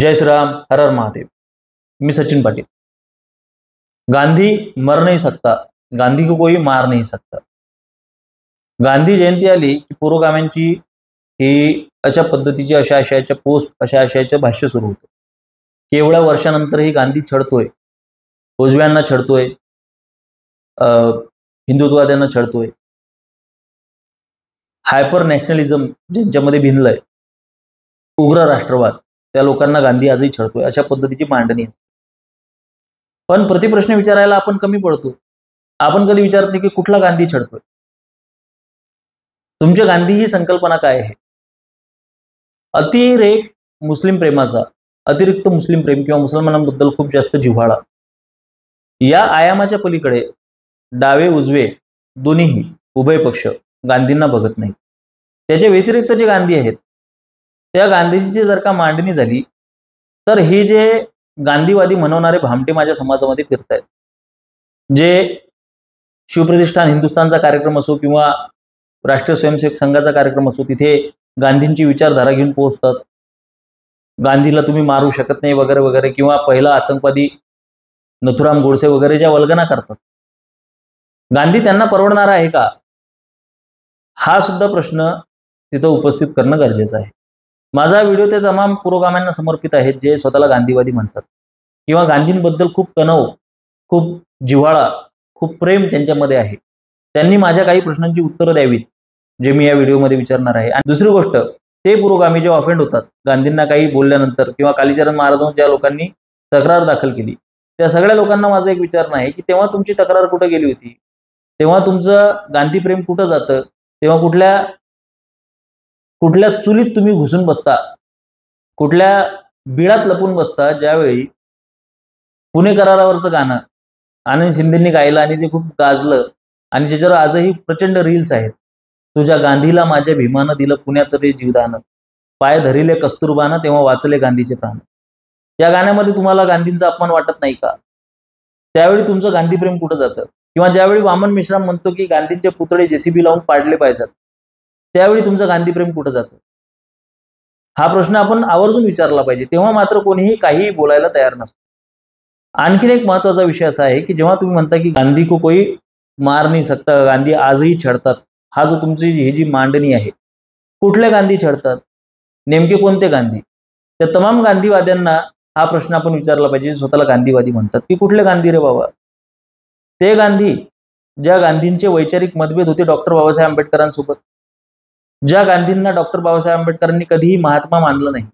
जय श्रीराम, हर हर महादेव। मी सचिन पाटील। गांधी मर नहीं सकता, गांधी को कोई मार नहीं सकता। गांधी जयंती आली की पुरोगाम्यांची ही अशा पद्धतीची अशा आशयाच्या पोस्ट अशा आशयाचं भाष्य सुरू होतं। केवढ्या वर्षानंतरही गांधी छळतोय, उजव्यांना छळतोय, हिंदुत्ववाद्यांना छळतोय, हायपर नॅशनलिझम ज्यांच्यामध्ये भिनलंय, उग्र राष्ट्रवाद, त्या लोकांना गांधी आजही छळतोय, अशा पद्धतीची मांडणी असते। पण प्रतिप्रश्न विचारायला आपण कमी पडतो। आपण कधी विचारत नाही की कुठला गांधी छळतोय, तुमच्या गांधी ही संकल्पना काय आहे? अतिरेक मुस्लिम प्रेमाचा, अतिरिक्त मुस्लिम प्रेम किंवा मुसलमानांबद्दल खूप जास्त जिव्हाळा, या आयामाच्या पलीकडे डावे उजवे दोन्हीही उभय पक्ष गांधींना बघत नाही। त्याच्या व्यतिरिक्त जे गांधी आहेत त्या गांधींची जर का मांडणी झाली तर हे जे गांधीवादी म्हणवणारे भामटे माझ्या समाजामध्ये फिरतायत, जे शिवप्रतिष्ठान हिंदुस्थानचा कार्यक्रम असो किंवा राष्ट्रीय स्वयंसेवक संघाचा कार्यक्रम असो, तिथे गांधींची विचारधारा घेऊन पोहोचतात, गांधीला तुम्ही मारू शकत नाही वगैरे वगैरे, किंवा पहिला आतंकवादी नथुराम गोडसे वगैरे ज्या वल्गना करतात, गांधी त्यांना परवडणार आहे का? हा सुद्धा प्रश्न तिथं उपस्थित करणं गरजेचं आहे। माझा व्हिडिओ त्या तमाम पुरोगाम्यांना समर्पित आहे जे स्वतःला गांधीवादी म्हणतात किंवा गांधींबद्दल खूप कणव, खूप जिव्हाळा, खूप प्रेम त्यांच्यामध्ये आहे। त्यांनी माझ्या काही प्रश्नांची उत्तरं द्यावीत जे मी या व्हिडिओमध्ये विचारणार आहे। आणि दुसरी गोष्ट, ते पुरोगामी जे ऑफेंड होतात गांधींना काही बोलल्यानंतर, किंवा कालीचरण महाराजांवर ज्या लोकांनी तक्रार दाखल केली, त्या सगळ्या लोकांना माझं एक विचारणं आहे की तेव्हा तुमची तक्रार कुठे गेली होती? तेव्हा तुमचं गांधी प्रेम कुठं जातं? तेव्हा कुठल्या चुलीत तुम्ही घुसून बसता, कुठल्या बिळात लपून बसता, ज्यावेळी पुणे करारावरचं गाणं आनंद शिंदेंनी गायलं आणि ते खूप गाजलं आणि ज्याच्यावर आजही प्रचंड रील्स आहेत। तुझ्या गांधीला माझ्या भीमानं दिलं पुण्यात रे जीवदान, पाय धरिले कस्तुरबानं तेव्हा वाचले गांधीचे प्राण। या गाण्यामध्ये तुम्हाला गांधींचा अपमान वाटत नाही का? त्यावेळी तुमचं गांधी प्रेम कुठं जातं? किंवा ज्यावेळी वामन मेश्राम म्हणतो की गांधींचे पुतळे जेसीबी लावून पाडले पाहिजेत, त्यावेळी तुमचं गांधी प्रेम कुठं जातं? हा प्रश्न आपण आवर्जून विचारला पाहिजे। तेव्हा मात्र कोणीही काहीही बोलायला तयार नसतं। आणखीन एक महत्त्वाचा विषय असा आहे की जेव्हा तुम्ही म्हणता की गांधी को कोई मार नहीं सकता, गांधी आजही छळतात, हा जो तुमची ही जी मांडणी आहे, कुठले गांधी छळतात? नेमके कोणते गांधी? त्या तमाम गांधीवाद्यांना हा प्रश्न आपण विचारला पाहिजे जे स्वतःला गांधीवादी म्हणतात, की कुठले गांधी रे बाबा? ते गांधी ज्या गांधींचे वैचारिक मतभेद होते डॉक्टर बाबासाहेब आंबेडकरांसोबत, ज्या गांधींना डॉक्टर बाबासाहेब आंबेडकरांनी कधीही महात्मा मानलं नाही।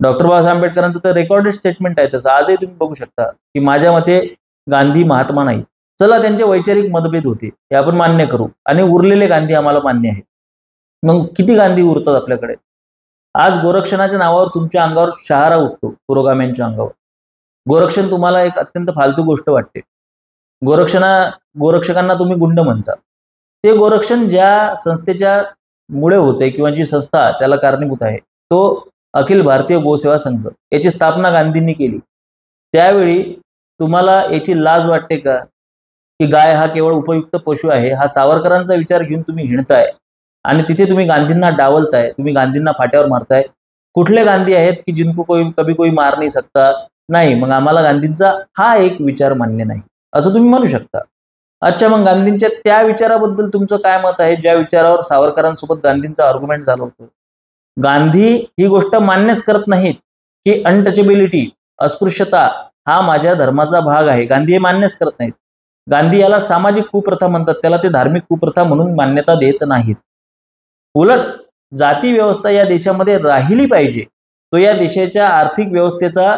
डॉक्टर बाबासाहेब आंबेडकरांचं तर रेकॉर्डेड स्टेटमेंट आहे तसं, आजही तुम्ही बघू शकता की माझ्या मते गांधी महात्मा नाही। चला, त्यांचे वैचारिक मतभेद होते हे आपण मान्य करू, आणि उरलेले गांधी आम्हाला मान्य आहे। मग किती गांधी उरतात आपल्याकडे? आज गोरक्षणाच्या नावावर तुमच्या अंगावर शहारा उठतो, पुरोगाम्यांच्या अंगावर। गोरक्षण तुम्हाला एक अत्यंत फालतू गोष्ट वाटते। गोरक्षकांना तुम्ही गुंड म्हणता। ते गोरक्षण ज्या संस्थेच्या मुळे होते किंवा जी संस्था त्याला कारणीभूत आहे, तो अखिल भारतीय गोसेवा संघ, याची स्थापना गांधींनी केली। त्यावेळी तुम्हाला याची लाज वाटते का की गाय हा केवळ उपयुक्त पशु आहे, हा सावरकरांचा विचार घेऊन तुम्ही हिंडताय आणि तिथे तुम्ही गांधींना डावलताय, तुम्ही गांधींना फाट्यावर मारताय? कुठले गांधी आहेत की जिनको कभी कोई मार नहीं सकता? नाही, मग आम्हाला गांधींचा हा एक विचार मान्य नाही असं तुम्ही म्हणू शकता। अच्छा, मग गांधींच्या त्या विचाराबद्दल तुमचं काय मत आहे ज्या विचारावर सावरकरांसोबत गांधींचं आर्ग्युमेंट झालं होतं? गांधी ही गोष्ट मान्यच करत नाहीत की अनटचेबिलिटी, अस्पृश्यता हा माझ्या धर्माचा भाग आहे, गांधी हे मान्यच करत नाहीत। गांधी याला सामाजिक कुप्रथा म्हणतात, त्याला ते धार्मिक कुप्रथा म्हणून मान्यता देत नाहीत। उलट जाती व्यवस्था या देशामध्ये राहिली पाहिजे, तो या देशाच्या आर्थिक व्यवस्थेचा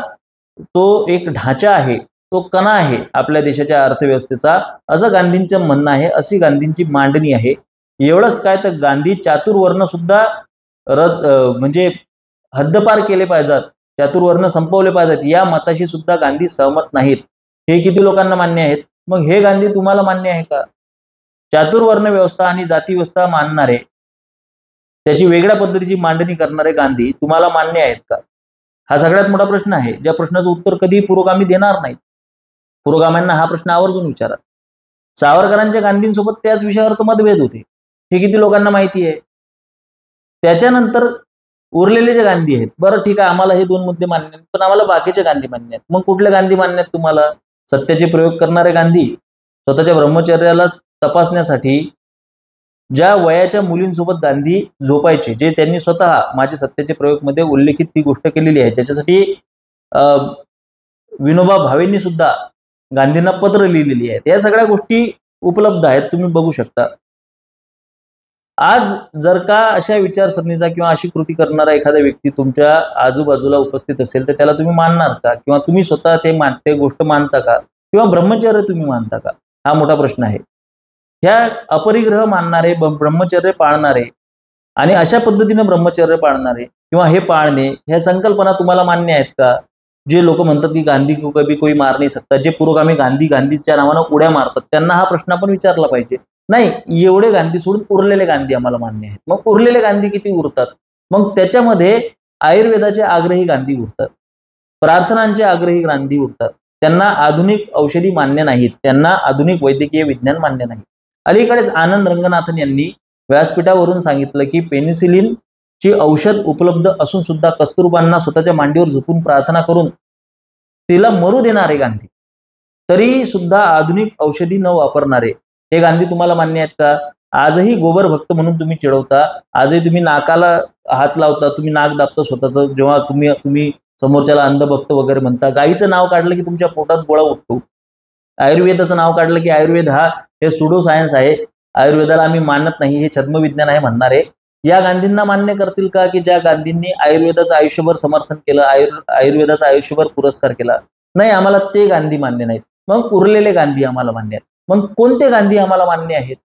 तो एक ढाचा आहे, तो कणा आहे आपल्या देशाच्या अर्थव्यवस्थेचा, असं गांधींचं म्हणणं आहे, अशी गांधींची मांडणी आहे। एवढंच काय, तर गांधी चातुर्वर्ण सुद्धा म्हणजे हद्दपार केले पाहिजेत, चातुर्वर्ण संपवले पाहिजेत, या मताशी सुद्धा गांधी सहमत नाहीत। हे किती लोकांना मान्य आहेत? मग हे गांधी तुम्हाला मान्य आहे का? चातुर्वर्ण व्यवस्था आणि जाती व्यवस्था मानणारे, त्याची वेगळ्या पद्धतीची मांडणी करणारे गांधी तुम्हाला मान्य आहेत का? हा सगळ्यात मोठा प्रश्न आहे, ज्या प्रश्नाचं उत्तर कधी पुरोगामी देणार नाहीत। पुरोगाम्यांना हा प्रश्न आवर्जून विचारा। सावरकरांच्या गांधींसोबत त्याच विषयावर मतभेद होते, हे किती लोकांना माहिती आहे? त्याच्यानंतर उरलेले जे गांधी आहेत, बरं ठीक आहे, आम्हाला हे 2 मुद्दे मान्य आहेत, पण आम्हाला बाकीचे गांधी मान्य आहेत. मग कुठले गांधी मान्य आहेत तुम्हाला? सत्याचे प्रयोग करणारे गांधी, स्वतःच्या ब्रह्मचर्याला तपासण्यासाठी ज्या वयाच्या मुलींसोबत गांधी झोपायचे, जे त्यांनी स्वतः माझे सत्याचे प्रयोगमध्ये उल्लेखित ती गोष्ट केलेली आहे, ज्याच्यासाठी विनोबा भावेंनी सुद्धा गांधींना पत्र लिहिलेली आहेत. या सगळ्या गोष्टी उपलब्ध आहेत, तुम्ही बघू शकता. आज जर का अशा विचारसरणीचा किंवा अशी कृती करणारा एखादा व्यक्ती तुमच्या आजूबाजूला उपस्थित असेल, तर त्याला तुम्ही मानणार का? किंवा तुम्ही स्वतः ते गोष्ट मानता का? किंवा ब्रह्मचर्य तुम्ही मानता का? हा मोठा प्रश्न आहे. ह्या अपरिग्रह मानणारे, ब्रह्मचर्य पाळणारे आणि अशा पद्धतीने ब्रह्मचर्य पाळणारे किंवा हे पाळणे, ह्या संकल्पना तुम्हाला मान्य आहेत का? जे लोक म्हणतात की गांधी को कभी कोई मार नाही सकता, जे पुरोगामी गांधीच्या नावानं उड्या मारतात, त्यांना हा प्रश्न आपण विचारला पाहिजे. नाही, एवढे गांधी सोडून उरलेले गांधी आम्हाला मान्य आहेत. मग उरलेले गांधी किती उरतात? मग त्याच्यामध्ये आयुर्वेदाचे आग्रही गांधी उरतात, प्रार्थनांचे आग्रही गांधी उरतात. त्यांना आधुनिक औषधी मान्य नाहीत, त्यांना आधुनिक वैद्यकीय विज्ञान मान्य नाही. अलीकडेच आनंद रंगनाथन यांनी व्यासपीठावरून सांगितलं की पेनिसिलिन ची औषध उपलब्ध असून सुद्धा कस्तुरबांना स्वतःच्या मांडीवर झोपून प्रार्थना करून तिला मरू देणारे गांधी, तरी सुद्धा आधुनिक औषधी न वापरणारे हे गांधी तुम्हाला मान्य आहेत का? आजही गोबर भक्त म्हणून तुम्ही चिडवता, आजही तुम्ही नाकाला हात लावता, तुम्ही नाक दाबता स्वतःचं, जेव्हा तुम्ही समोरच्याला अंधभक्त वगैरे म्हणता. गायीचं नाव काढलं की तुमच्या पोटात गोळा उठतो. आयुर्वेदाचं नाव काढलं की आयुर्वेद हा हे सुडो सायन्स आहे, आयुर्वेदाला आम्ही मानत नाही, हे छद्मविज्ञान आहे म्हणणारे या गांधींना मान्य करतील का की ज्या गांधींनी आयुर्वेदाचं आयुष्यभर समर्थन केलं, आयुर्वेदाचा आयुष्यभर पुरस्कार केला? नाही, आम्हाला ते गांधी मान्य नाहीत. मग उरलेले गांधी आम्हाला मान्य आहेत. मग कोणते गांधी आम्हाला मान्य आहेत?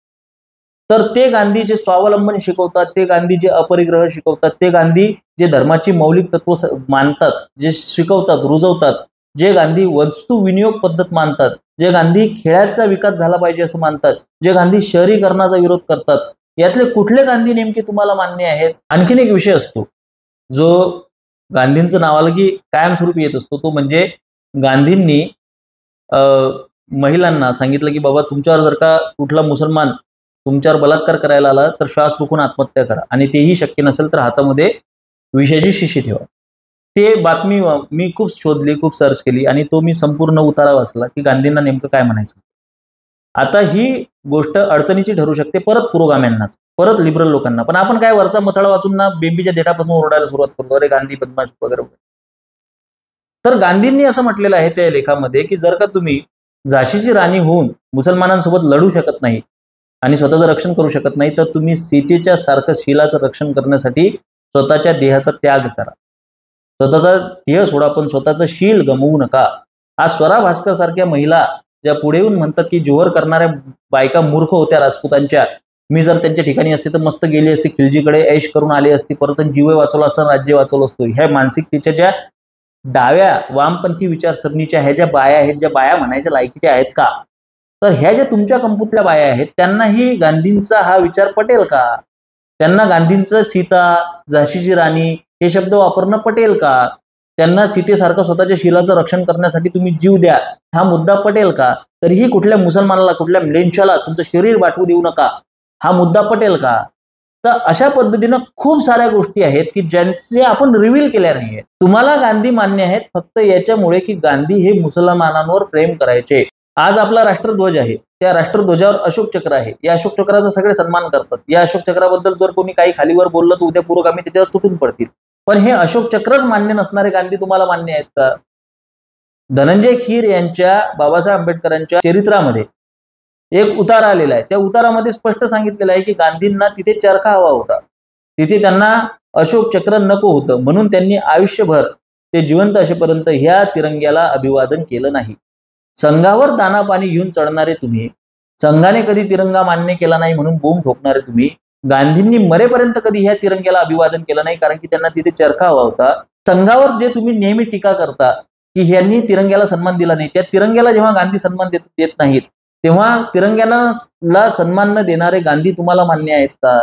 तर ते गांधी जे स्वावलंबन शिकवतात, ते गांधी जे अपरिग्रह शिकवतात, ते गांधी जे धर्माची मौलिक तत्व मानतात, जे शिकवतात, रुजवतात, जे गांधी वस्तू विनियोग पद्धत मानतात, जे गांधी खेळाचा विकास झाला पाहिजे असं मानतात, जे गांधी शहरीकरणाचा विरोध करतात, यातले कुठले गांधी नेमके तुम्हाला मान्य आहेत? आणखीन एक विषय असतो जो गांधींचं नाव आलं की कायमस्वरूपी येत असतो, तो म्हणजे गांधींनी महिलांना सांगितलं की बाबा, तुमच्यावर जर का कुठला मुसलमान तुमच्यावर बलात्कार करायला आला तर श्वास रोखून आत्महत्या करा, आणि तेही शक्य नसेल तर हातामध्ये विषाची शिशी ठेवा. ते बातमी मी खूप शोधली, खूप सर्च केली आणि तो मी संपूर्ण उतारा वाचला की गांधींना नेमकं काय म्हणायचं. आता ही गोष्ट अडचणीची ठरू शकते परत पुरोगाम्यांनाच, परत लिबरल लोकांना. पण आपण काय वरचा मथळा वाचून ना बेंबीच्या देठापासून ओरडायला सुरुवात करतो, अरे गांधी बदमाश वगैरे. तर गांधींनी असं म्हटलेलं आहे त्या लेखामध्ये की जर का तुम्ही झाशीची राणी होऊन मुसलमानांसोबत लढू शकत नाही आणि स्वतःचं रक्षण करू शकत नाही, तर तुम्ही सीतेच्या सारखं शीलाचं रक्षण करण्यासाठी स्वतःच्या देहाचा त्याग करा. स्वतःचा देह सोडा, पण स्वतःचं शील गमवू नका. आज स्वरा भास्कर सारख्या महिला ज्या पुढे येऊन म्हणतात की जोहर करणाऱ्या बायका मूर्ख होत्या राजपूतांच्या, मी जर त्यांच्या ठिकाणी असते तर मस्त गेली असती खिलजीकडे, ऐश करून आली असती, परत जीव वाचवला असता, राज्य वाचवलं असतं. ह्या मानसिकतेच्या ज्या डाव्या वामपंथी विचारसरणीच्या ह्या ज्या बाया आहेत, ज्या बाया म्हणायच्या लायकीच्या आहेत का? तर ह्या ज्या तुमच्या कंपुतल्या बाया आहेत, त्यांनाही गांधींचा हा विचार पटेल का? त्यांना गांधींचं सीता, झाशीची राणी हे शब्द वापरणं पटेल का? त्यांना सीतेसारखं स्वतःच्या शीलाचं रक्षण करण्यासाठी तुम्ही जीव द्या हा मुद्दा पटेल का? तरीही कुठल्या मुसलमानाला, कुठल्या म्लेंछाला तुमचं शरीर वाटवू देऊ नका हा मुद्दा पटेल का? तर अशा पद्धतीनं खूप साऱ्या गोष्टी आहेत की ज्यांचे आपण रिव्हील केल्या नाहीये. तुम्हाला गांधी मान्य आहेत फक्त याच्यामुळे की गांधी हे मुसलमानांवर प्रेम करायचे. आज आपला राष्ट्रध्वज आहे, त्या राष्ट्रध्वजावर अशोक चक्र आहे, या अशोक चक्राचा सगळे सन्मान करतात. या अशोक चक्राबद्दल जर कोणी काही खालीवर बोललं तर उद्या पुरोगामी त्याच्यावर तुटून पडतील. पण हे अशोक चक्रच मान्य नसणारे गांधी तुम्हाला मान्य आहेत का? धनंजय कीर यांच्या बाबासाहेब आंबेडकरांच्या चरित्रामध्ये एक उतारा आलेला आहे, त्या उतारामध्ये स्पष्ट सांगितलेलं आहे की गांधींना तिथे चरखा हवा होता, तिथे त्यांना अशोक चक्र नको होतं, म्हणून त्यांनी आयुष्यभर ते जिवंत असेपर्यंत ह्या तिरंग्याला अभिवादन केलं नाही. संघावर दाना पाणी घेऊन चढणारे तुम्ही, संघाने कधी तिरंगा मान्य केला नाही म्हणून बोंब ठोकणारे तुम्ही, गांधींनी मरेपर्यंत कधी ह्या तिरंग्याला अभिवादन केलं नाही, कारण की त्यांना तिथे चरखा हवा होता. संघावर जे तुम्ही नेहमी टीका करता की ह्यांनी तिरंग्याला सन्मान दिला नाही, त्या तिरंग्याला जेव्हा गांधी सन्मान देत नाहीत, तेव्हा तिरंग्याला सन्मान न देणारे गांधी तुम्हाला मान्य आहेत का?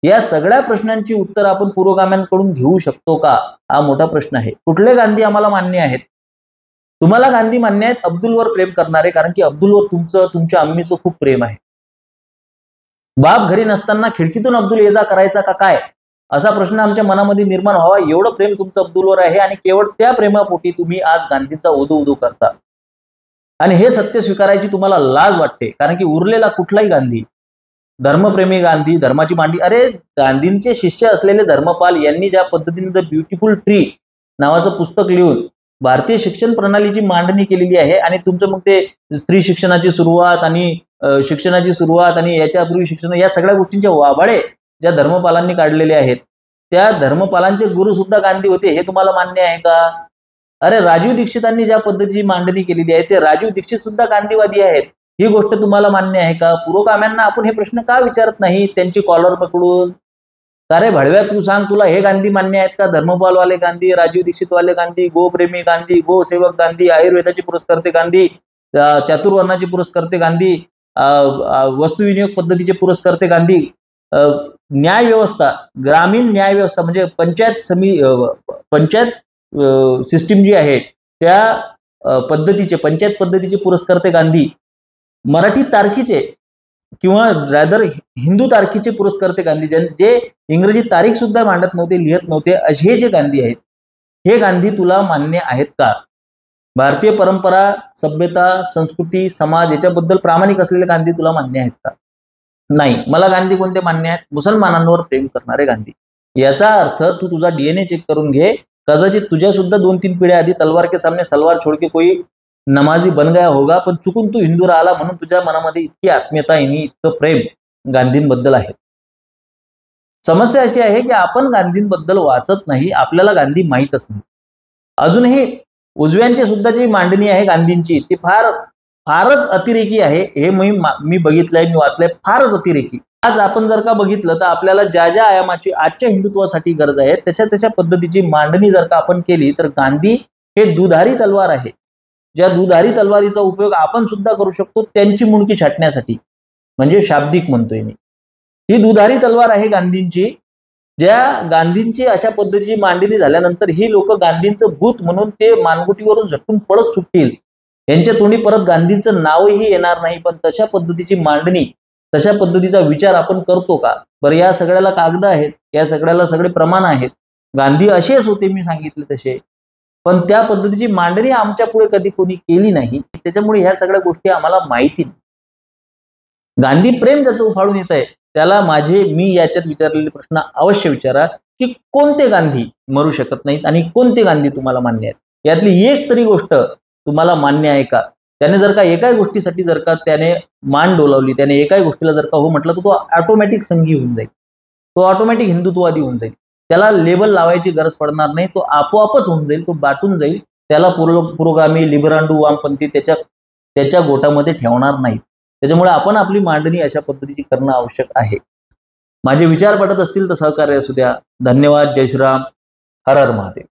या सगळ्या प्रश्नांची उत्तर आपण पुरोगाम्यांकडून घेऊ शकतो का? हा मोठा प्रश्न आहे. कुठले गांधी आम्हाला मान्य आहेत? तुम्हाला गांधी मान्य आहेत अब्दुलवर प्रेम करणारे, कारण की अब्दुलवर तुमच्या अम्मीचं खूप प्रेम आहे. बाप घरी नसताना खिडकीतून अब्दुल ये जा करायचा का काय? असा प्रश्न आमच्या मनामध्ये निर्माण व्हावा एवढं प्रेम तुमचं अब्दुलवर आहे आणि केवळ त्या प्रेमापोटी तुम्ही आज गांधींचा ओदू ओदू करता आणि हे सत्य स्वीकारायची तुम्हाला लाज वाटते. कारण की उरलेला कुठलाही गांधी, धर्मप्रेमी गांधी, धर्माची मांडी, अरे गांधींचे शिष्य असलेले धर्मपाल यांनी ज्या पद्धतीने द ब्युटिफुल ट्री नावाचं पुस्तक लिहून भारतीय शिक्षण प्रणालीची मांडणी केलेली आहे आणि तुमचं मग ते स्त्री शिक्षणाची सुरुवात आणि शिक्षणाची सुरुवात आणि याच्यापूर्वी शिक्षण या सगळ्या गोष्टींचे वाभाळे ज्या धर्मपालांनी काढलेले आहेत, त्या धर्मपालांचे गुरु सुद्धा गांधी होते, हे तुम्हाला मान्य आहे का? अरे राजीव दीक्षितांनी ज्या पद्धतीची मांडणी केलेली आहे ते राजीव दीक्षित सुद्धा गांधीवादी आहेत, ही गोष्ट तुम्हाला मान्य आहे का? पुरोगाम्यांना आपण हे प्रश्न का विचारत नाही त्यांची कॉलर पकडून? का रे भडव्या, तू सांग, तुला हे गांधी मान्य आहेत का? धर्मपालवाले गांधी, राजीव दीक्षित वाले गांधी, गोप्रेमी गांधी, गोसेवक गांधी, आयुर्वेदाचे पुरस्कर्ते गांधी, चातुर्वर्णाचे पुरस्कर्ते गांधी, वस्तुविनियोग पद्धतीचे पुरस्कर्ते गांधी, न्याय व्यवस्था, ग्रामीण न्याय व्यवस्था म्हणजे पंचायत सिस्टीम जी आहे त्या पद्धतीचे, पंचायत पद्धतीचे पुरस्कर्ते गांधी, मराठी तारखीचे किंवा रॅदर हिंदू तारखीचे पुरस्कर्ते गांधी, जे इंग्रजी तारीख सुद्धा मांडत नव्हते, लिहित नव्हते, असे जे गांधी आहेत, हे गांधी तुला मान्य आहेत का? भारतीय परंपरा, सभ्यता, संस्कृती, समाज याच्याबद्दल प्रामाणिक असलेले गांधी तुला मान्य आहेत का? नाही. मला गांधी कोणते मान्य आहेत? मुसलमानांवर प्रेम करणारे गांधी. याचा अर्थ तू तुझा डीएनए चेक करून घे. कदाचित तुझ्या सुद्धा 2-3 पिढ्या आधी तलवार के सामने सलवार छोड़ के कोई नमाजी बन गया होगा, पण चुकून तू हिंदू राहिला म्हणून तुझ्या मनामध्ये इतकी आत्मीयता आणि इतकं प्रेम गांधींबद्दल आहे. समस्या अशी आहे की आपण गांधींबद्दल वाचत नाही, आपल्याला गांधी माहीतच नाही. अजूनही उजव्यांची सुद्धा जी मांडणी आहे गांधींची ती फारच अतिरेकी आहे. हे मी बघितलंय, मी वाचलंय, फारच अतिरेकी. आज आपण जर का बघितलं तर आपल्याला ज्या ज्या आयामाची आजच्या हिंदुत्वासाठी गरज आहे तशा पद्धतीची मांडणी जर का आपण केली तर गांधी हे दुधारी तलवार आहे. ज्या दुधारी तलवारीचा उपयोग आपण सुद्धा करू शकतो त्यांची मुंडकी छाटण्यासाठी, म्हणजे शाब्दिक म्हणतोय मी. ही दुधारी तलवार आहे गांधींची. ज्या गांधींची अशा पद्धतीची मांडणी झाल्यानंतर ही लोक गांधींचं भूत म्हणून ते मानगुटीवरून झटकून पळत सुटतील. यांच्या तोंडी परत गांधींचं नावही येणार नाही. पण तशा पद्धतीची मांडणी, तशा पद्धतीचा विचार आपण करतो का? बरं, या सगळ्याला कागद आहेत, या सगळ्याला सगळे प्रमाण आहेत. गांधी असेच होते, मी सांगितले तसे, पण त्या पद्धतीची मांडणी आमच्या पुढे कधी कोणी केली नाही. त्याच्यामुळे ह्या सगळ्या गोष्टी आम्हाला माहिती नाही. गांधी प्रेम ज्याचं उफाळून येत आहे त्याला मी याच्यात विचारलेले प्रश्न अवश्य विचारा की कोणते गांधी मरू शकत नाहीत आणि कोणते गांधी तुम्हाला मान्य आहेत. यातली एक तरी गोष्ट तुम्हाला मान्य आहे का? त्याने जर का एकाही गोष्टीसाठी जर का त्याने मान डोलावली, त्याने एकाही गोष्टीला जर का हो म्हटलं तर तो ऑटोमॅटिक संघी होऊन जाईल, तो ऑटोमॅटिक हिंदुत्ववादी होऊन जाईल. त्याला लेबल लावायची गरज पडणार नाही, तो आपोआपच होऊन जाईल, तो बाटून जाईल. त्याला पुरोगामी, लिबरांडू, वामपंथी त्याच्या गोटामध्ये ठेवणार नाहीत. त्याच्यामुळे आपण आपली मांडणी अशा पद्धतीची करणं आवश्यक आहे. माझे विचार पटत असतील तर सहकार्य असू द्या. धन्यवाद. जय श्रीराम. हर हर महादेव.